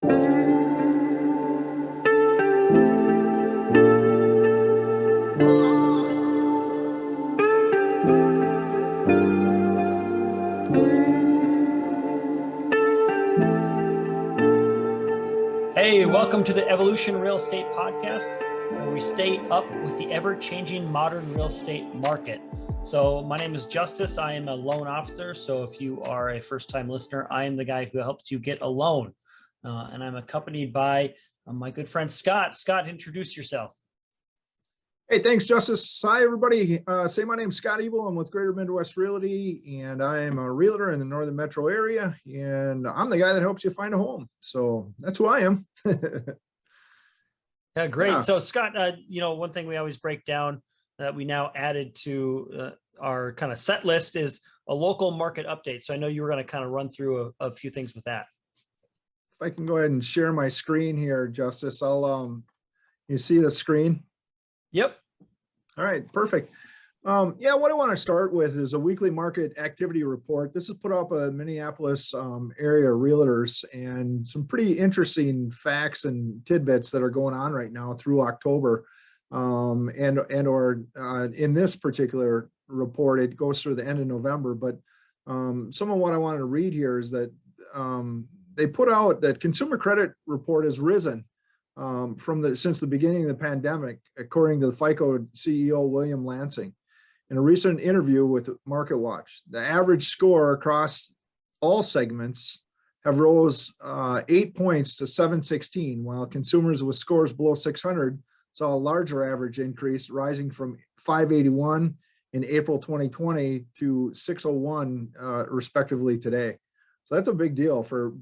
Hey, welcome to the Evolution Real Estate Podcast, where we stay up with the ever-changing modern real estate market. So my name is Justus. I am a loan officer. So if you are a first-time listener, I am the guy who helps you get a loan. And I'm accompanied by my good friend, Scott. Scott, introduce yourself. Hey, thanks, Justus. Hi, everybody. My name's Scott Ebel. I'm with Greater Midwest Realty, and I am a realtor in the Northern Metro area, and I'm the guy that helps you find a home. So that's who I am. Yeah, great. Yeah. So Scott, one thing we always break down that we now added to our kind of set list is a local market update. So I know you were going to kind of run through a few things with that. If I can go ahead and share my screen here, Justus, you see the screen? Yep. All right, perfect. What I want to start with is a weekly market activity report. This is put up by Minneapolis area realtors, and some pretty interesting facts and tidbits that are going on right now through October. In this particular report, it goes through the end of November. But some of what I wanted to read here is that they put out that consumer credit report has risen since the beginning of the pandemic, according to the FICO CEO, William Lansing. In a recent interview with MarketWatch, the average score across all segments have rose 8 points to 716, while consumers with scores below 600 saw a larger average increase, rising from 581 in April 2020 to 601 respectively today. So that's a big deal for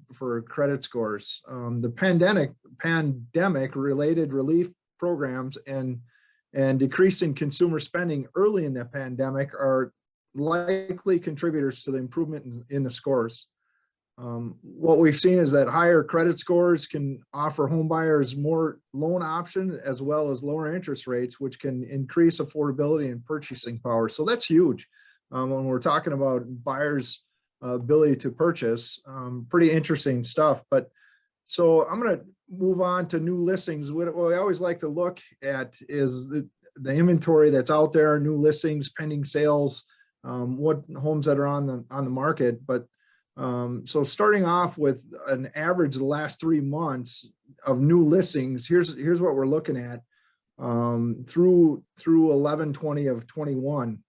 credit scores. The pandemic related relief programs and decrease in consumer spending early in the pandemic are likely contributors to the improvement in the scores. What we've seen is that higher credit scores can offer home buyers more loan options as well as lower interest rates, which can increase affordability and purchasing power. So that's huge when we're talking about buyers' ability to purchase. Pretty interesting stuff. But so I'm going to move on to new listings. What we always like to look at is the inventory that's out there, new listings, pending sales, what homes that are on the market. But so starting off with an average of the last 3 months of new listings, here's what we're looking at through 11/20 of 21.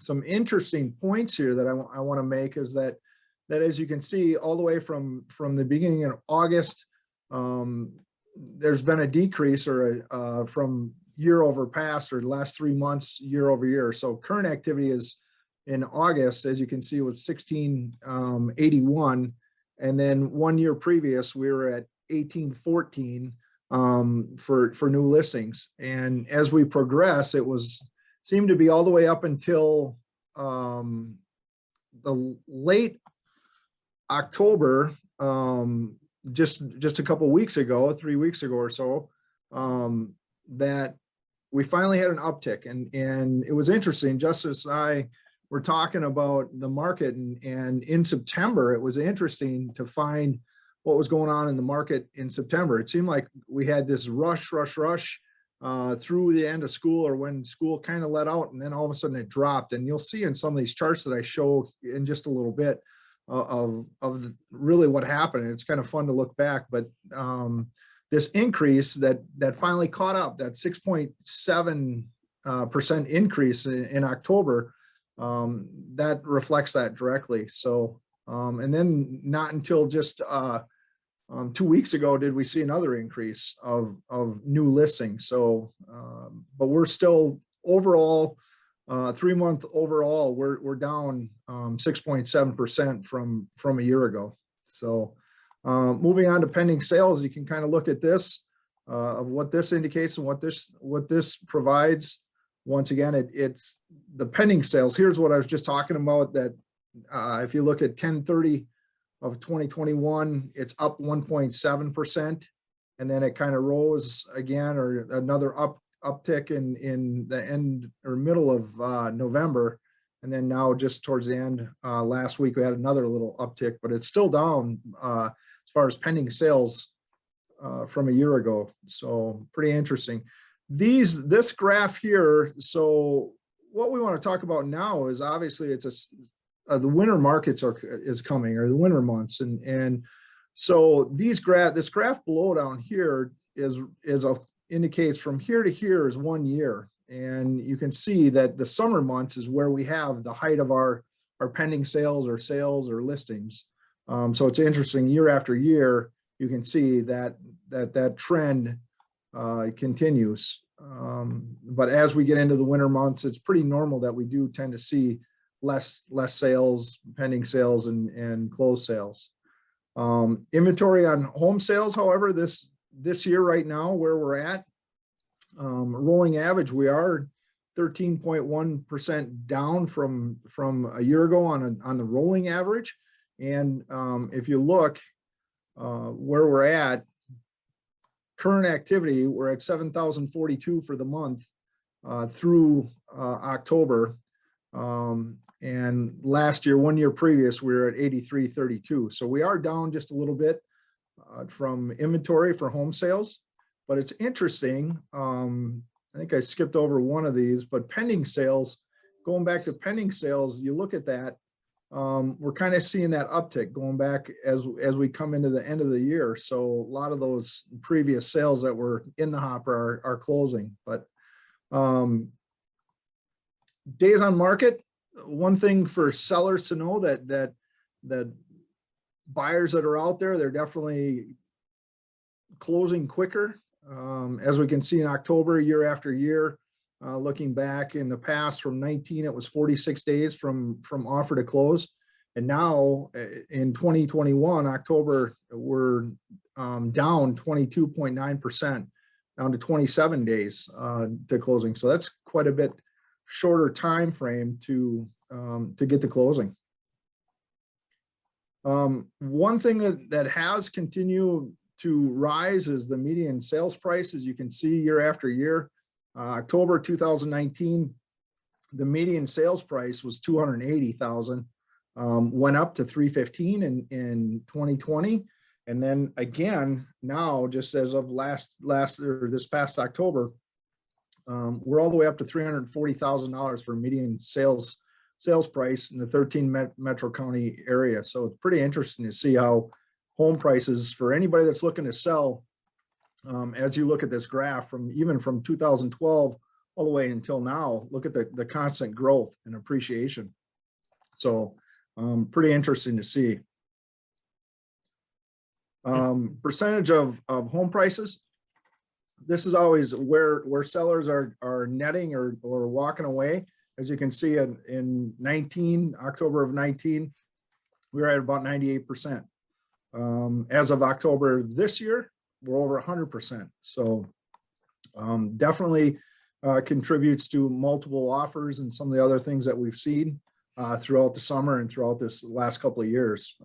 Some interesting points here that I want to make is that as you can see, all the way from the beginning of August, there's been a decrease from year over past, or the last 3 months year over year. So current activity is in August, as you can see, was 1681, and then 1 year previous we were at 1814 for new listings. And as we progress, it seemed to be all the way up until the late October, just a couple of weeks ago, 3 weeks ago or so, that we finally had an uptick. And it was interesting. Justus and I were talking about the market, and in September, it was interesting to find what was going on in the market in September. It seemed like we had this rush through the end of school, or when school kind of let out, and then all of a sudden it dropped. And you'll see in some of these charts that I show in just a little bit of really what happened. And it's kind of fun to look back, but this increase that finally caught up, that 6.7% increase in October, that reflects that directly. So and then not until just 2 weeks ago did we see another increase of new listings. So but we're still overall 3 month overall, we're down 6.7% from a year ago. So moving on to pending sales, you can kind of look at this of what this indicates and what this provides. Once again, it's the pending sales. Here's what I was just talking about, that if you look at 10/30 of 2021, it's up 1.7%, and then it kind of rose again, or another uptick in the end or middle of November, and then now just towards the end last week we had another little uptick, but it's still down. far as pending sales from a year ago. So pretty interesting. This graph here. So what we want to talk about now is obviously it's the winter markets is coming, or the winter months, and so this graph below down here indicates from here to here is 1 year, and you can see that the summer months is where we have the height of our pending sales or listings. So it's interesting, year after year, you can see that trend continues. But as we get into the winter months, it's pretty normal that we do tend to see less sales, pending sales, and closed sales. Inventory on home sales, however, this year right now, where we're at, rolling average, we are 13.1% down from a year ago on the rolling average. And if you look where we're at, current activity, we're at 7,042 for the month through October. And last year, 1 year previous, we were at 8332. So we are down just a little bit from inventory for home sales. But it's interesting. I think I skipped over one of these, but pending sales, going back to pending sales, you look at that, we're kind of seeing that uptick going back as we come into the end of the year. So a lot of those previous sales that were in the hopper are closing. But days on market, one thing for sellers to know that buyers that are out there, they're definitely closing quicker. As we can see in October, year after year, looking back in the past from 19, it was 46 days from offer to close. And now in 2021, October, we're down 22.9%, down to 27 days to closing. So that's quite a bit shorter time frame to get to closing. One thing that has continued to rise is the median sales price. As you can see, year after year, October 2019, the median sales price was $280,000, went up to $315 in 2020, and then again now, just as of this past October, we're all the way up to $340,000 for median sales price in the 13 metro county area. So it's pretty interesting to see how home prices, for anybody that's looking to sell, as you look at this graph from 2012 all the way until now, look at the constant growth and appreciation. So pretty interesting to see. Percentage of home prices. This is always where sellers are netting or walking away. As you can see in October of 19, we were at about 98%. As of October this year, we're over 100%. So definitely contributes to multiple offers and some of the other things that we've seen throughout the summer and throughout this last couple of years.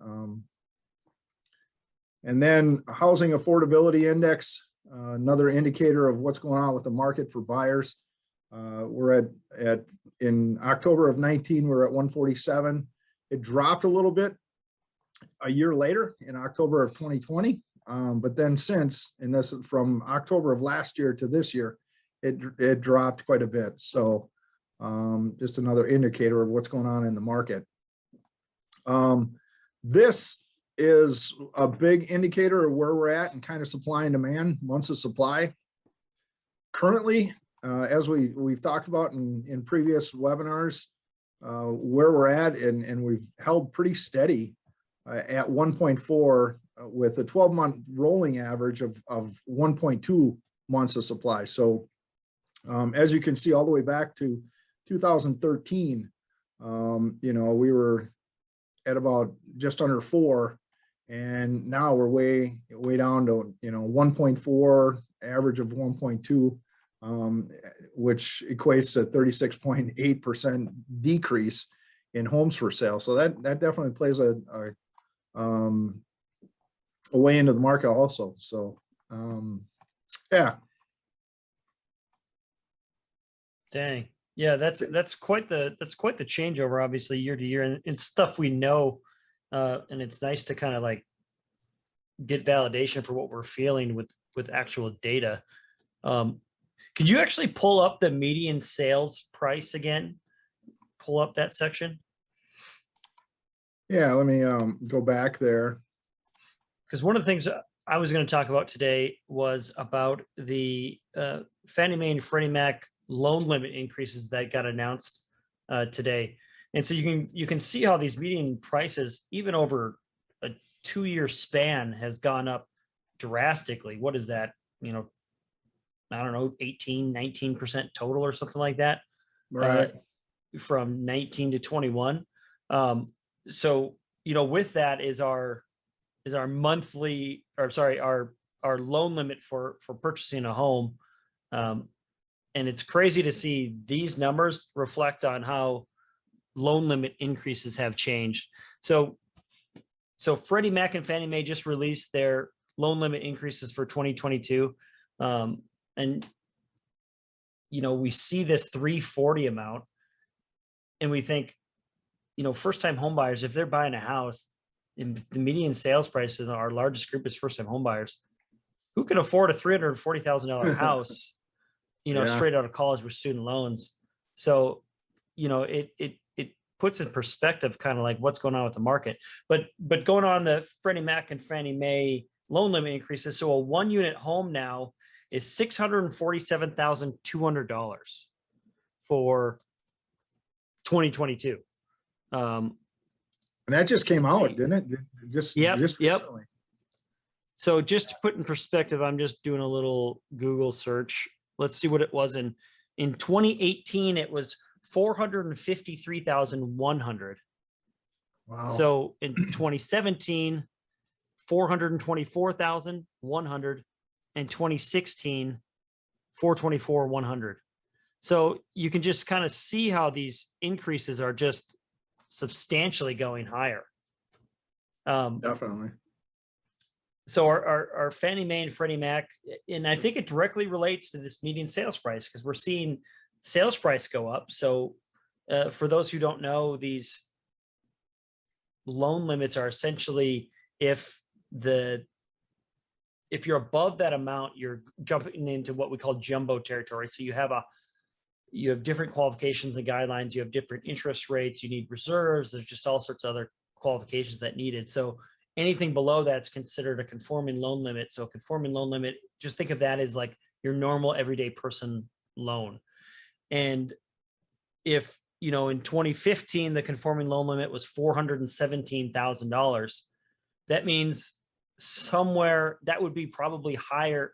And then housing affordability index, another indicator of what's going on with the market for buyers. We're in October of 19, we're at 147. It dropped a little bit a year later in October of 2020. But then since, and this from October of last year to this year, it dropped quite a bit. So just another indicator of what's going on in the market. This is a big indicator of where we're at and kind of supply and demand, months of supply. Currently, as we've talked about in previous webinars, where we're at, and we've held pretty steady at 1.4 with a 12-month rolling average of 1.2 months of supply. So as you can see, all the way back to 2013, we were at about just under 4, and now we're way down to 1.4, average of 1.2, which equates to 36.8% decrease in homes for sale. So that definitely plays a way into the market also. So yeah. Dang. Yeah, that's quite the changeover, obviously, year to year, and it's stuff we know, and it's nice to kind of like get validation for what we're feeling with actual data. Could you actually pull up the median sales price again? Pull up that section. Yeah, let me go back there. Because one of the things I was going to talk about today was about the Fannie Mae and Freddie Mac loan limit increases that got announced today. And so you can see how these median prices, even over a 2-year span, has gone up drastically. What is that? You know, I don't know, 18, 19% total or something like that. Right. From 19 to 21. So, you know, with that is our monthly, or sorry, our loan limit for purchasing a home. And it's crazy to see these numbers reflect on how loan limit increases have changed. So Freddie Mac and Fannie Mae just released their loan limit increases for 2022. And, you know, we see this 340 amount and we think, you know, first-time home buyers, if they're buying a house, and the median sales price in our largest group is first-time home buyers, who can afford a $340,000 house, you know, straight out of college with student loans? So, you know, it puts in perspective kind of like what's going on with the market. But going on the Freddie Mac and Fannie Mae loan limit increases, so a 1-unit home now is $647,200 for 2022. And that just came out, didn't it? Just recently. So just to put in perspective, I'm just doing a little Google search. Let's see what it was in 2018. It was 453,100. Wow. So in 2017, 424,100, and 2016, 424,100. So you can just kind of see how these increases are just substantially going higher. Definitely. So our Fannie Mae and Freddie Mac, and I think it directly relates to this median sales price because we're seeing sales price go up. So for those who don't know, these loan limits are essentially if you're above that amount, you're jumping into what we call jumbo territory. So you have different qualifications and guidelines, you have different interest rates, you need reserves, there's just all sorts of other qualifications that needed. So anything below that's considered a conforming loan limit. So a conforming loan limit, just think of that as like your normal everyday person loan. And if, you know, in 2015, the conforming loan limit was $417,000, that means somewhere that would be probably higher,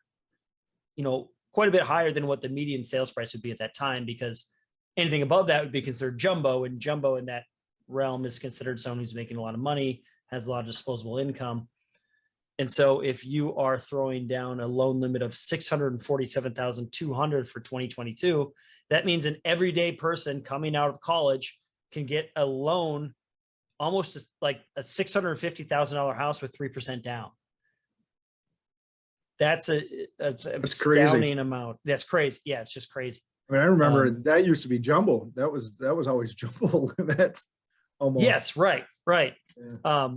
you know, quite a bit higher than what the median sales price would be at that time, because anything above that would be considered jumbo, and jumbo in that realm is considered someone who's making a lot of money, has a lot of disposable income. And so if you are throwing down a loan limit of $647,200 for 2022, that means an everyday person coming out of college can get a loan almost like a $650,000 house with 3% down. That's an astounding amount. That's crazy. Yeah, it's just crazy. I mean, I remember that used to be jumbo. That was always jumbo limits. Almost. Yes, right. Yeah.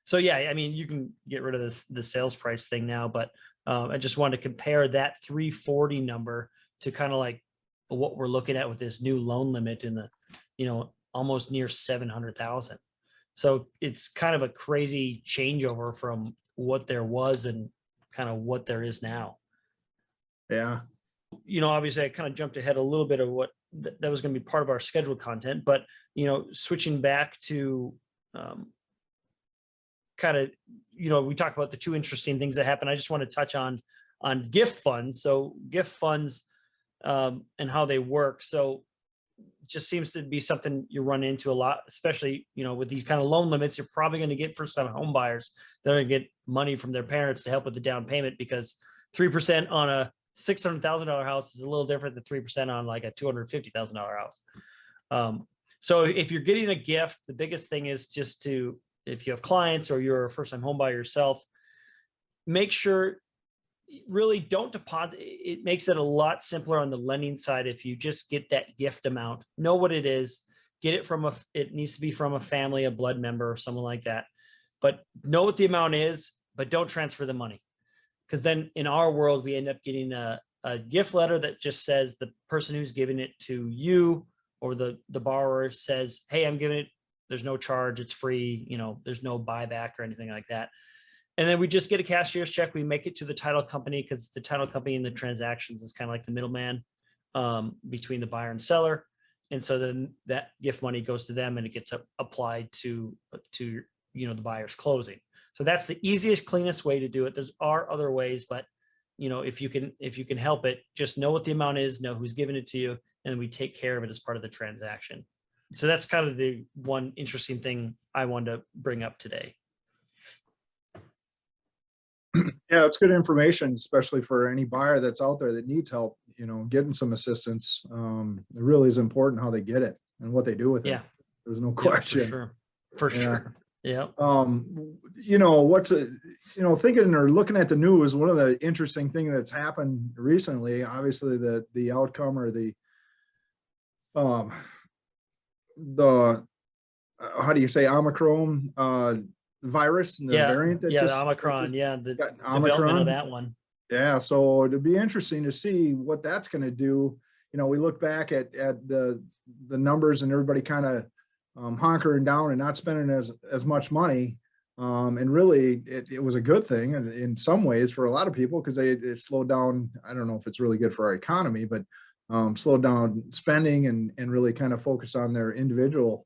So yeah, I mean, you can get rid of the sales price thing now, but I just wanted to compare that 340 number to kind of like what we're looking at with this new loan limit in the, you know, almost near 700,000. So it's kind of a crazy changeover from what there was and kind of what there is now. Yeah. You know, obviously I kind of jumped ahead a little bit of what that was going to be part of our scheduled content, but, you know, switching back to kind of, you know, we talked about the two interesting things that happened. I just want to touch on gift funds. So gift funds and how they work. So it just seems to be something you run into a lot, especially, you know, with these kind of loan limits. You're probably going to get first-time home buyers that are going to get money from their parents to help with the down payment, because 3% on a $600,000 house is a little different than 3% on like a $250,000 house. So if you're getting a gift, the biggest thing is just to, if you have clients or you're a first-time home buyer yourself, make sure really don't deposit. It makes it a lot simpler on the lending side if you just get that gift amount, know what it is, get it it needs to be from a family, a blood member, or someone like that. But know what the amount is, but don't transfer the money. Because then in our world, we end up getting a gift letter that just says the person who's giving it to you or the borrower says, hey, I'm giving it, there's no charge, it's free, there's no buyback or anything like that. And then we just get a cashier's check. We make it to the title company because the title company in the transactions is kind of like the middleman between the buyer and seller. And so then that gift money goes to them and it gets applied to the buyer's closing. So that's the easiest, cleanest way to do it. There's other ways, but if you can help it, just know what the amount is, know who's giving it to you, and we take care of it as part of the transaction. So that's kind of the one interesting thing I wanted to bring up today. Yeah, it's good information, especially for any buyer that's out there that needs help, getting some assistance. It really is important how they get it and what they do with it. Yeah. There's no question. For sure. Yeah. Thinking or looking at the news, one of the interesting things that's happened recently, obviously the outcome or the how do you say, Omicron virus and the variant that the Omicron, the development of that one. Yeah, so it'd be interesting to see what that's going to do. We look back at the numbers and everybody kind of hunkering down and not spending as much money, and really it was a good thing in some ways for a lot of people because it slowed down. I don't know if it's really good for our economy, but slowed down spending and really kind of focused on their individual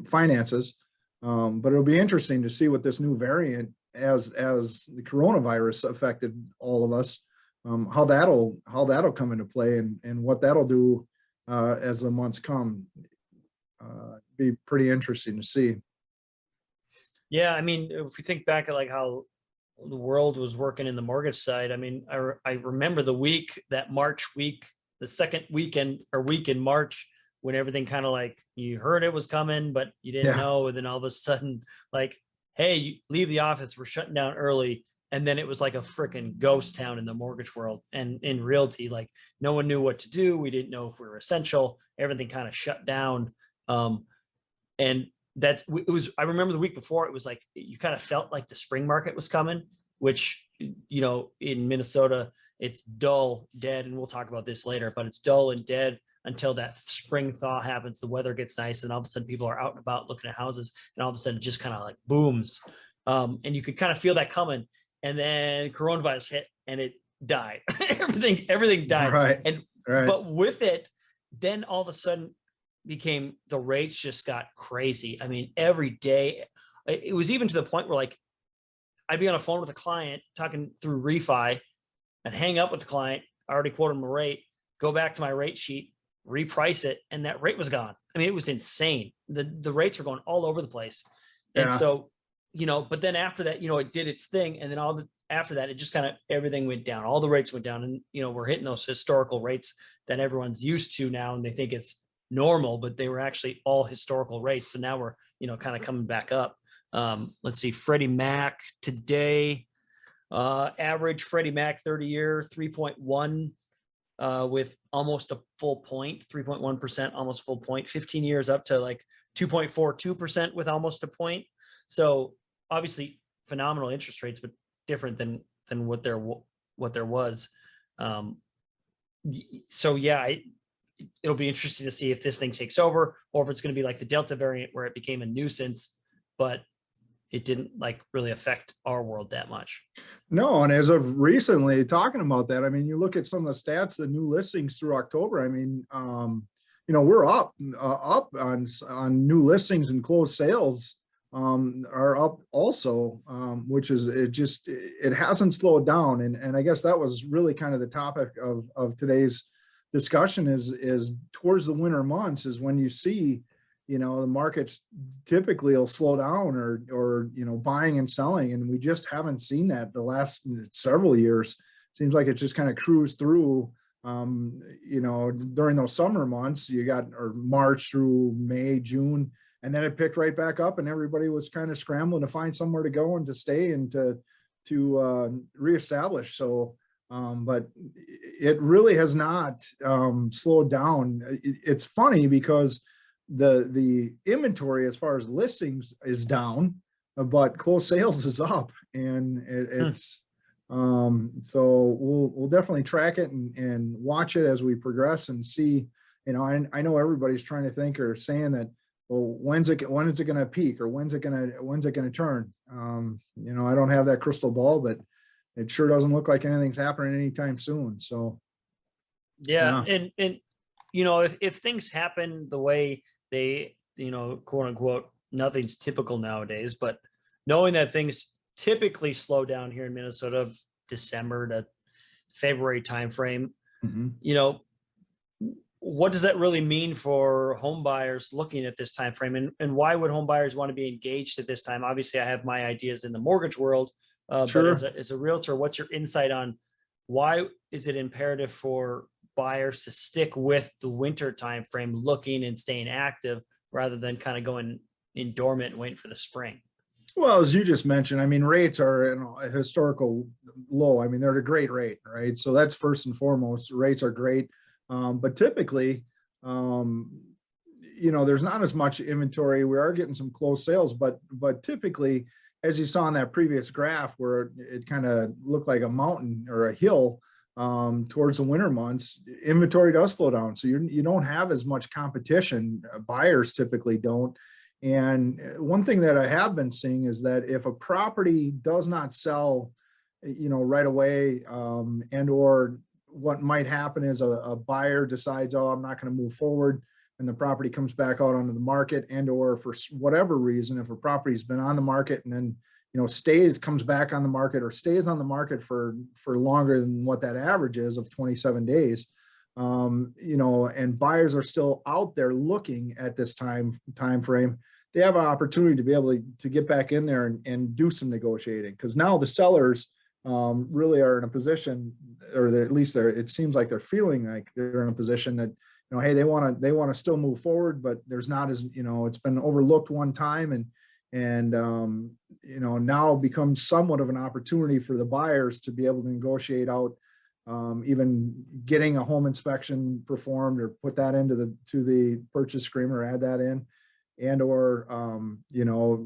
finances. But it'll be interesting to see what this new variant, as the coronavirus affected all of us, how that'll come into play and what that'll do as the months come. Be pretty interesting to see. Yeah, I mean, if we think back at like how the world was working in the mortgage side, I mean, I remember that March week, the second weekend or week in March, when everything kind of like you heard it was coming, but you didn't know. And then all of a sudden, like, hey, you leave the office, we're shutting down early. And then it was like a freaking ghost town in the mortgage world and in realty. Like no one knew what to do. We didn't know if we were essential. Everything kind of shut down. And I remember the week before, it was like, you kind of felt like the spring market was coming, which, in Minnesota, it's dull, dead. And we'll talk about this later, but it's dull and dead until that spring thaw happens. The weather gets nice. And all of a sudden people are out and about looking at houses. And all of a sudden it just kind of like booms. And you could kind of feel that coming. And then coronavirus hit and it died. everything died. Right. But with it, then all of a sudden the rates just got crazy. I mean, every day it was even to the point where like I'd be on a phone with a client talking through refi and hang up with the client. I already quoted him a rate, go back to my rate sheet, reprice it. And that rate was gone. I mean, it was insane. The rates were going all over the place. And so, but then after that, it did its thing. And then after that, it just kind of, everything went down. All the rates went down and, we're hitting those historical rates that everyone's used to now. And they think it's normal, but they were actually all historical rates. So now we're, kind of coming back up. Let's see, Freddie Mac today, average Freddie Mac 30-year 3.1 with almost a full point, 3.1%, almost a full point, 15 years up to like 2.42% with almost a point. So obviously phenomenal interest rates, but different than what there was. So yeah, it'll be interesting to see if this thing takes over or if it's going to be like the Delta variant where it became a nuisance, but it didn't like really affect our world that much. No, and as of recently talking about that, I mean, you look at some of the stats, the new listings through October. I mean, we're up on new listings and closed sales are up also, which is it hasn't slowed down. And I guess that was really kind of the topic of today's discussion is towards the winter months is when you see, the markets typically will slow down or buying and selling. And we just haven't seen that the last several years. Seems like it just kind of cruised through, during those summer months, or March through May, June, and then it picked right back up and everybody was kind of scrambling to find somewhere to go and to stay and to reestablish. So, but it really has not slowed down. It's funny because the inventory as far as listings is down, but closed sales is up, and it's so we'll definitely track it and watch it as we progress and see. I know everybody's trying to think or saying that, well, when is it going to peak, or when's it going to turn? I don't have that crystal ball, but it sure doesn't look like anything's happening anytime soon. So yeah. And if things happen the way they, quote unquote, nothing's typical nowadays, but knowing that things typically slow down here in Minnesota, December to February timeframe, what does that really mean for home buyers looking at this time frame, and why would home buyers want to be engaged at this time? Obviously, I have my ideas in the mortgage world, Sure. but as a realtor, what's your insight on why is it imperative for buyers to stick with the winter time frame, looking and staying active, rather than kind of going in dormant and waiting for the spring? Well, as you just mentioned, I mean, rates are a historical low. I mean, they're at a great rate, right? So that's first and foremost. Rates are great. But typically, there's not as much inventory. We are getting some closed sales, but typically, as you saw in that previous graph where it kind of looked like a mountain or a hill towards the winter months, inventory does slow down. So you don't have as much competition. Buyers typically don't. And one thing that I have been seeing is that if a property does not sell, right away, and or what might happen is a buyer decides, oh, I'm not going to move forward, and the property comes back out onto the market, and or for whatever reason, if a property's been on the market and then comes back on the market or stays on the market for longer than what that average is of 27 days, and buyers are still out there looking at this time frame, they have an opportunity to be able to get back in there and do some negotiating, because now the sellers really are in a position, or at least it seems like they're feeling like they're in a position that, hey, they want to still move forward, but there's not as, it's been overlooked one time, and now becomes somewhat of an opportunity for the buyers to be able to negotiate out, even getting a home inspection performed, or put that into the purchase agreement, or add that in, and or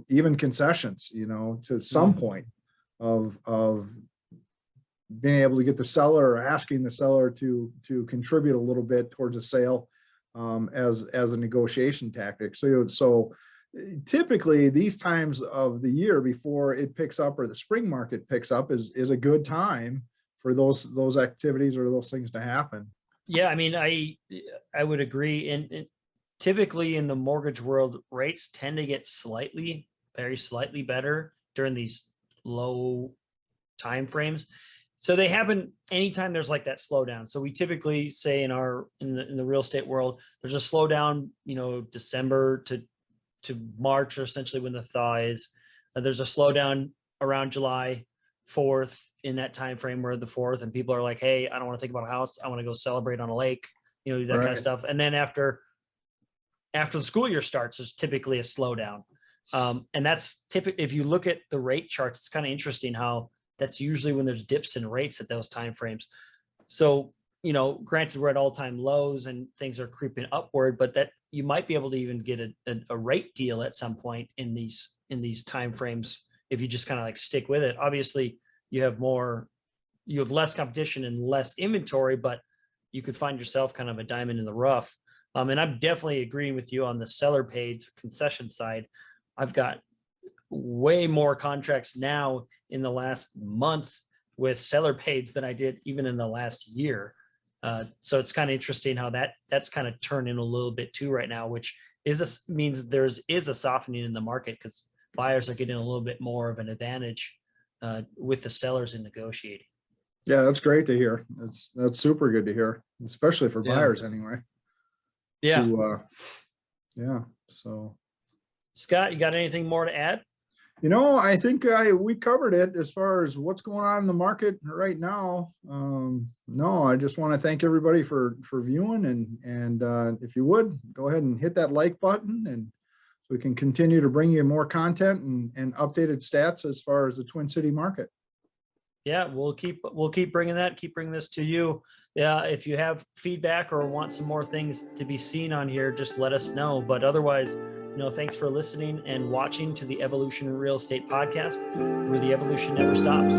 even concessions, to some point of being able to get the seller, or asking the seller to contribute a little bit towards a sale, as a negotiation tactic. So typically these times of the year before it picks up, or the spring market picks up, is a good time for those activities or those things to happen. Yeah, I mean, I would agree. And typically in the mortgage world, rates tend to get very slightly better during these low time frames. So they happen anytime there's like that slowdown. So we typically say in the real estate world, there's a slowdown, December to March, or essentially when the thaw is. There's a slowdown around July 4th, in that time frame where the 4th, and people are like, hey, I don't want to think about a house. I want to go celebrate on a lake, that kind of stuff. And then after the school year starts, there's typically a slowdown. And that's typically, if you look at the rate charts, it's kind of interesting how that's usually when there's dips in rates at those timeframes. So, granted, we're at all-time lows and things are creeping upward, but that you might be able to even get a rate deal at some point in these timeframes if you just kind of like stick with it. Obviously, you have less competition and less inventory, but you could find yourself kind of a diamond in the rough. And I'm definitely agreeing with you on the seller paid concession side. I've got way more contracts now in the last month with seller pays than I did even in the last year. So it's kind of interesting how that's kind of turning a little bit too right now, which means there's a softening in the market, because buyers are getting a little bit more of an advantage with the sellers in negotiating. Yeah, that's great to hear. That's super good to hear, especially for buyers anyway. Yeah. Yeah. So, Scott, you got anything more to add? I think we covered it as far as what's going on in the market right now. No, I just want to thank everybody for viewing, and if you would go ahead and hit that like button, and so we can continue to bring you more content and updated stats as far as the Twin City market. Yeah, we'll keep bringing this to you. Yeah, if you have feedback or want some more things to be seen on here, just let us know. But otherwise, thanks for listening and watching to the Evolution Real Estate Podcast, where the evolution never stops.